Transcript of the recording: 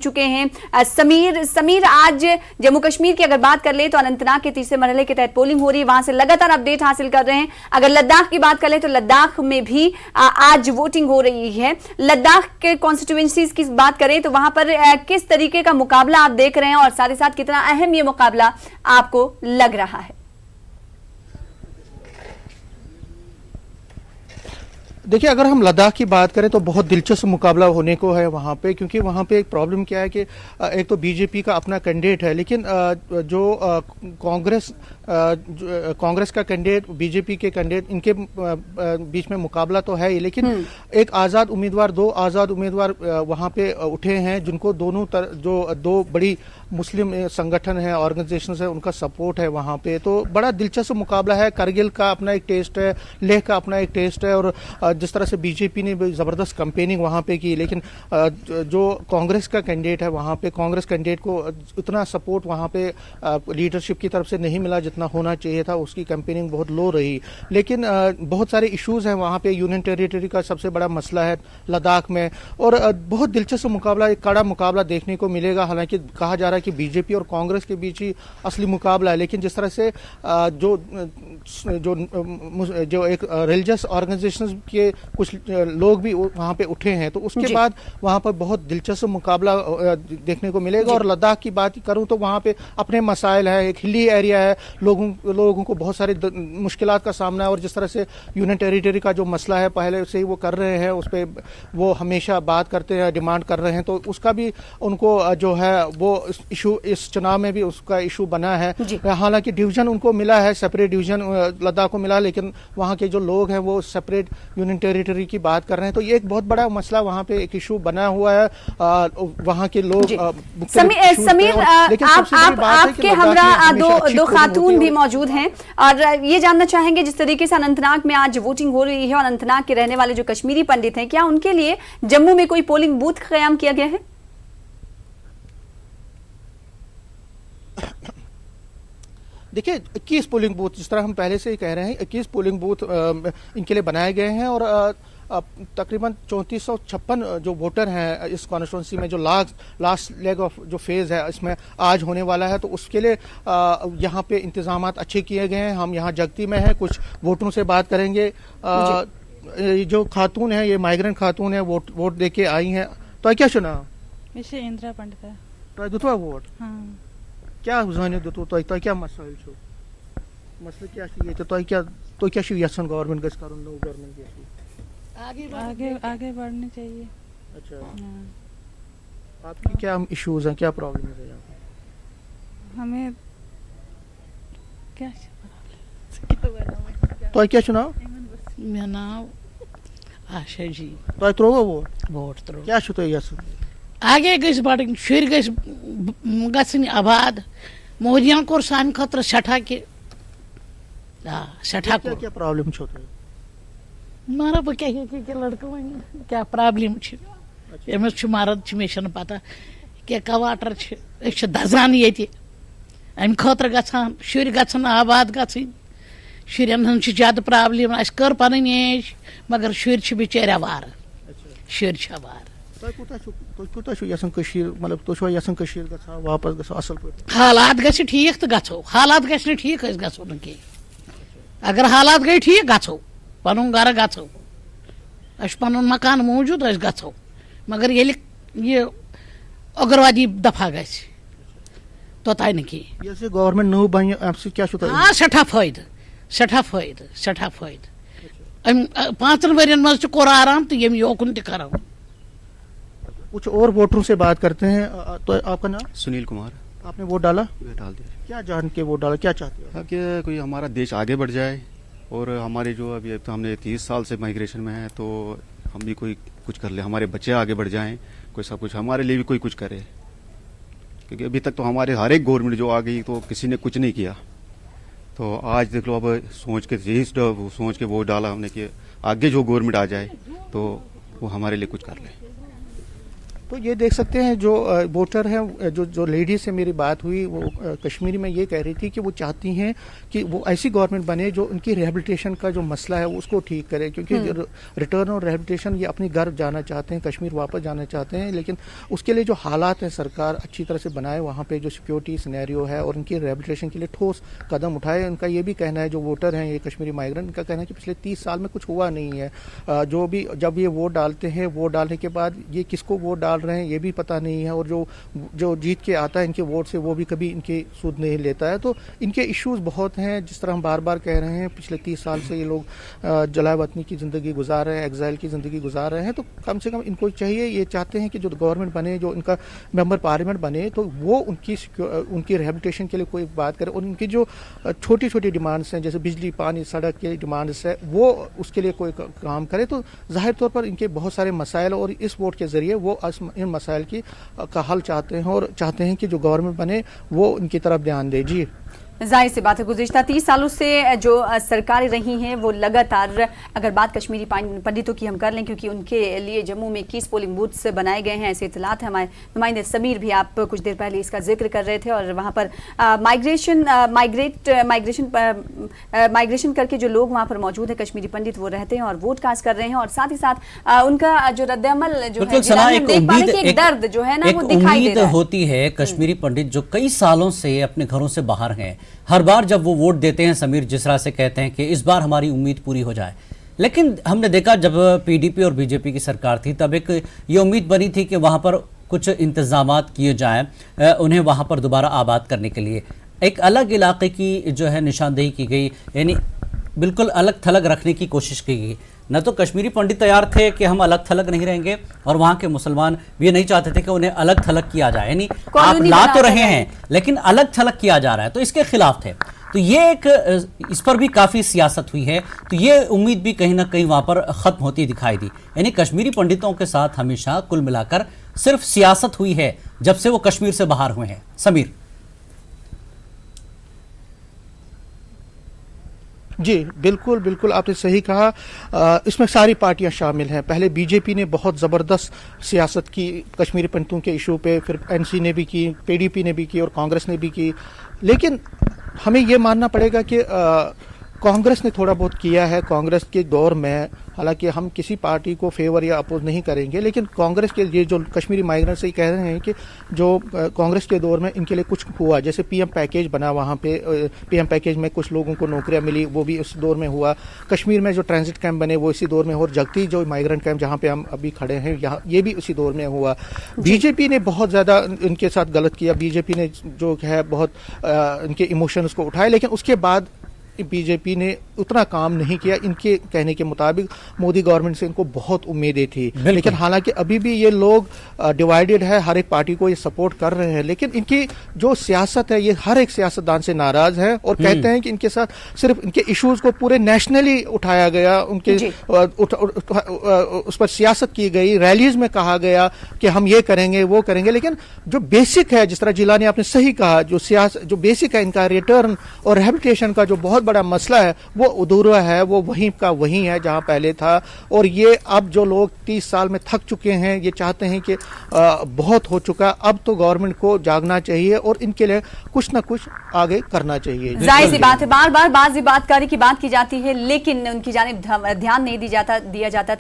चुके हैं। समीर आज जम्मू कश्मीर की अगर बात कर ले तो अनंतनाग के तीसरे मरहले के तहत पोलिंग हो रही है, वहां से लगातार अपडेट हासिल कर रहे हैं। अगर लद्दाख की बात कर ले तो लद्दाख में भी आज वोटिंग हो रही है। लद्दाख के कॉन्स्टिट्यूएंसीज की बात करें तो वहां पर किस तरीके का मुकाबला आप देख रहे हैं और साथ ही साथ कितना अहम ये मुकाबला आपको लग रहा है? देखिए, अगर हम लद्दाख की बात करें तो बहुत दिलचस्प मुकाबला होने को है वहाँ पे, क्योंकि वहाँ पे एक प्रॉब्लम क्या है कि एक तो बीजेपी का अपना कैंडिडेट है, लेकिन जो कांग्रेस का कैंडिडेट, बीजेपी के कैंडिडेट, इनके बीच में मुकाबला तो है ही, लेकिन एक आज़ाद उम्मीदवार, दो आज़ाद उम्मीदवार वहाँ पे उठे हैं, जिनको जो दो बड़ी मुस्लिम संगठन है, ऑर्गेनाइजेशन है, उनका सपोर्ट है वहाँ पे। तो बड़ा दिलचस्प मुकाबला है। करगिल का अपना एक टेस्ट है, लेह का अपना एक टेस्ट है, और जिस तरह से बीजेपी ने ज़बरदस्त कैंपेनिंग वहाँ पे की, लेकिन जो कांग्रेस का कैंडिडेट है वहाँ पे, कांग्रेस कैंडिडेट को उतना सपोर्ट वहाँ पे लीडरशिप की तरफ से नहीं मिला जितना होना चाहिए था। उसकी कैंपेनिंग बहुत लो रही, लेकिन बहुत सारे इश्यूज़ हैं वहाँ पे। यूनियन टेरिटरी का सबसे बड़ा मसला है लद्दाख में, और बहुत दिलचस्प मुकाबला, एक कड़ा मुकाबला देखने को मिलेगा। हालांकि कहा जा रहा है कि बीजेपी और कांग्रेस के बीच ही असली मुकाबला है, लेकिन जिस तरह से जो एक रिलीजियस ऑर्गेनाइजेशंस के कुछ लोग भी वहाँ पे उठे हैं, तो उसके बाद वहाँ पर बहुत दिलचस्प मुकाबला देखने को मिलेगा। और लद्दाख की बात करूँ तो वहाँ पे अपने मसाइल है, एक हिली एरिया है, लोगों को बहुत सारी मुश्किलात का सामना है, और जिस तरह से यूनियन टेरिटरी का जो मसला है पहले से ही वो कर रहे हैं, उस पर वो हमेशा बात करते हैं, डिमांड कर रहे हैं, तो उसका भी उनको जो है वो इशू इस चुनाव में भी उसका इशू बना है। हालांकि डिवीजन उनको मिला है, सेपरेट डिवीजन लद्दाख को मिला, लेकिन वहाँ के जो लोग हैं वो सेपरेट यूनियन टेरिटरी की बात कर रहे हैं। तो ये एक बहुत बड़ा मसला वहाँ पे एक इशू बना हुआ है। वहाँ के लोग समीर, आपके हमरा दो खातून भी मौजूद हैं और ये जानना चाहेंगे, जिस तरीके से अनंतनाग में आज वोटिंग हो रही है और अनंतनाग के रहने वाले जो कश्मीरी पंडित हैं, क्या उनके लिए जम्मू में कोई पोलिंग बूथ क़याम किया गया है? देखिए, 21 पोलिंग बूथ, जिस तरह हम पहले से ही कह रहे हैं, 21 पोलिंग बूथ इनके लिए बनाए गए हैं, और तकरीबन 3456 जो वोटर हैं इस कॉन्स्टिट्यूंसी में, जो लास्ट लेग ऑफ जो फेज़ है इसमें आज होने वाला है, तो उसके लिए यहाँ पे इंतजामात अच्छे किए गए हैं। हम यहाँ जगती में हैं, कुछ वोटरों से बात करेंगे। जो खातून है, ये माइग्रेंट खातून है, वोट दे के आई हैं। तो क्या सुना? इंदिरा पंडित है। तो दुतवा वोट क्या जाने तो क्या मसाइल छो मसले क्या ये तो क्या यसन गवर्नमेंट गस करून नो गवर्नमेंट के आगे बढ़नी चाहिए। अच्छा, आपकी क्या इश्यूज हैं, क्या प्रॉब्लम है यहाँ पे? हमें क्या तो क्या सुनाओ? मेरा नाम आशा जी। तो त्रोगो वोट त्रो क्या छो तो यसन आगे गस बढ़ शुर गन आबाद। मोदियन कोर सान खतर सठा के सठा को क्या प्रॉब्लम छो तो मारा बह क्या लड़का वन क्या प्रॉब्लम अमिस मरद मे पता क्या कवाटर दजान ये अम खतर गसान शुर गन आबाद गन शुरन हूँ ज्यादा प्रॉब्लम अस कर पन एज मगर शुर बिचार अवार शुर अवार। हालात गि ठीक तो गो हालात गि ठीक गो न अगर हालात गई ठीक गो पन गर गो पन मकान मौजूद गो मगर ये उग्रवादी दफा ग तोताय न कह गवर्नमेंट नो बन हाँ सठा फायद सठा फायद सठा फायद अम 5 वर्यन मज कोर आराम तो ये योकुन त करो। कुछ और वोटरों से बात करते हैं। तो आपका नाम? सुनील कुमार। आपने वोट डाला? डाल दिया। क्या जान के वोट डाला, क्या चाहते हो? कि कोई हमारा देश आगे बढ़ जाए, और हमारे जो अभी तो हमने 30 साल से माइग्रेशन में है, तो हम भी कोई कुछ कर ले, हमारे बच्चे आगे बढ़ जाएं, कोई सब कुछ हमारे लिए भी कोई कुछ करे। क्योंकि अभी तक तो हमारे हर एक गवर्नमेंट जो आ गई तो किसी ने कुछ नहीं किया। तो आज देख लो, अब सोच के वोट डाला हमने कि आगे जो गवर्नमेंट आ जाए तो वो हमारे लिए कुछ कर ले। तो ये देख सकते हैं जो वोटर हैं, जो लेडीज से मेरी बात हुई, वो कश्मीरी में ये कह रही थी कि वो चाहती हैं कि वो ऐसी गवर्नमेंट बने जो उनकी रिहेबिलिटेशन का जो मसला है उसको ठीक करे, क्योंकि रिटर्न और रिहेबिलिटेशन ये अपनी घर जाना चाहते हैं, कश्मीर वापस जाना चाहते हैं, लेकिन उसके लिए जो हालात हैं सरकार अच्छी तरह से बनाए, वहाँ पे जो सिक्योरिटी सिनेरियो है और उनकी रिहेबिलिटेशन के लिए ठोस कदम उठाए। उनका ये भी कहना है, जो वोटर हैं ये कश्मीरी माइग्रेंट, उनका कहना है कि पिछले 30 साल में कुछ हुआ नहीं है। जो भी जब ये वोट डालते हैं, वोट डालने के बाद ये किसको वोट डाल रहे हैं ये भी पता नहीं है, और जो जीत के आता है इनके वोट से वो भी कभी इनके सूद नहीं लेता है। तो इनके इश्यूज बहुत हैं, जिस तरह हम बार बार कह रहे हैं, पिछले 30 साल से ये लोग जला वतनी की ज़िंदगी गुजार रहे हैं, एग्जाइल की ज़िंदगी गुजार रहे हैं। तो कम से कम इनको चाहिए, ये चाहते हैं कि जो गवर्नमेंट बने, जो इनका मेंबर पार्लियामेंट बने, तो वो उनकी रिहेबिलिटेशन के लिए कोई बात करे, और उनकी जो छोटी छोटी डिमांड्स हैं, जैसे बिजली, पानी, सड़क की डिमांड्स है, वो उसके लिए कोई काम करे। तो जाहिर तौर पर इनके बहुत सारे मसाइल, और इस वोट के ज़रिए वो इन मसाइल का हल चाहते हैं, और चाहते हैं कि जो गवर्नमेंट बने वो इनकी तरफ ध्यान दे। जी, जाहिर सी बात है, गुज़िश्ता 30 सालों से जो सरकारें रही हैं वो लगातार, अगर बात कश्मीरी पंडितों की हम कर लें, क्योंकि उनके लिए जम्मू में 21 पोलिंग बूथ्स बनाए गए हैं, ऐसे इतलात है। हमारे नुमाइंदे समीर भी आप कुछ देर पहले इसका जिक्र कर रहे थे, और वहाँ पर माइग्रेशन करके जो लोग वहाँ पर मौजूद हैं, कश्मीरी पंडित, वो रहते हैं और वोट कास्ट कर रहे हैं, और साथ ही साथ उनका जो रद्द-ए-अमल जो है, एक दर्द जो है ना वो दिखाई दे रहा है। होती है कश्मीरी पंडित जो कई सालों से अपने घरों से बाहर हैं, हर बार जब वो वोट देते हैं, समीर जिस तरह से कहते हैं कि इस बार हमारी उम्मीद पूरी हो जाए, लेकिन हमने देखा जब पीडीपी और बीजेपी की सरकार थी तब एक ये उम्मीद बनी थी कि वहाँ पर कुछ इंतजामात किए जाएं, उन्हें वहाँ पर दोबारा आबाद करने के लिए एक अलग इलाके की जो है निशानदेही की गई, यानी बिल्कुल अलग थलग रखने की कोशिश की गई। न तो कश्मीरी पंडित तैयार थे कि हम अलग थलग नहीं रहेंगे, और वहाँ के मुसलमान भी ये नहीं चाहते थे कि उन्हें अलग थलग किया जाए, यानी आप ला तो रहे हैं लेकिन अलग थलग किया जा रहा है, तो इसके खिलाफ थे। तो ये एक, इस पर भी काफ़ी सियासत हुई है, तो ये उम्मीद भी कहीं ना कहीं वहाँ पर ख़त्म होती दिखाई दी। यानी कश्मीरी पंडितों के साथ हमेशा कुल मिलाकर सिर्फ सियासत हुई है जब से वो कश्मीर से बाहर हुए हैं। समीर जी, बिल्कुल बिल्कुल आपने सही कहा। इसमें सारी पार्टियां शामिल हैं। पहले बीजेपी ने बहुत ज़बरदस्त सियासत की कश्मीरी पंडितों के इशू पे, फिर एनसी ने भी की, पीडीपी ने भी की, और कांग्रेस ने भी की। लेकिन हमें ये मानना पड़ेगा कि कांग्रेस ने थोड़ा बहुत किया है। कांग्रेस के दौर में, हालांकि हम किसी पार्टी को फेवर या अपोज नहीं करेंगे, लेकिन कांग्रेस के ये जो कश्मीरी माइग्रेंट से कह रहे हैं कि जो कांग्रेस के दौर में इनके लिए कुछ हुआ, जैसे पीएम पैकेज बना, वहाँ पे पीएम पैकेज में कुछ लोगों को नौकरियां मिली, वो भी उस दौर में हुआ। कश्मीर में जो ट्रांजिट कैंप बने वो इसी दौर में, और जगती जो माइग्रेंट कैंप जहाँ पे हम अभी खड़े हैं, यहाँ ये भी उसी दौर में हुआ। बीजेपी ने बहुत ज़्यादा इनके साथ गलत किया। बीजेपी ने जो है बहुत इनके इमोशंस को उठाए, लेकिन उसके बाद बीजेपी ने उतना काम नहीं किया। इनके कहने के मुताबिक मोदी गवर्नमेंट से इनको बहुत उम्मीदें थी, लेकिन हालांकि अभी भी ये लोग डिवाइडेड है, हर एक पार्टी को ये सपोर्ट कर रहे हैं, लेकिन इनकी जो सियासत है ये हर एक सियासतदान से नाराज है, और कहते हैं कि इनके साथ सिर्फ इनके इश्यूज को पूरे नेशनली उठाया गया, उनके उस पर सियासत की गई, रैलीज में कहा गया कि हम ये करेंगे वो करेंगे, लेकिन जो बेसिक है, जिस तरह जिलानी आपने सही कहा, जो बेसिक है इनका रिटर्न और रिहेबिलिटेशन का जो बहुत बड़ा मसला है वो अधूरा है, वो वहीं का वहीं है जहां पहले था। और ये अब जो लोग 30 साल में थक चुके हैं, ये चाहते हैं कि बहुत हो चुका, अब तो गवर्नमेंट को जागना चाहिए और इनके लिए कुछ ना कुछ आगे करना चाहिए। जाहिर सी बात है, बार बार बात की बात की जाती है, लेकिन उनकी जानिब ध्यान नहीं दिया जाता।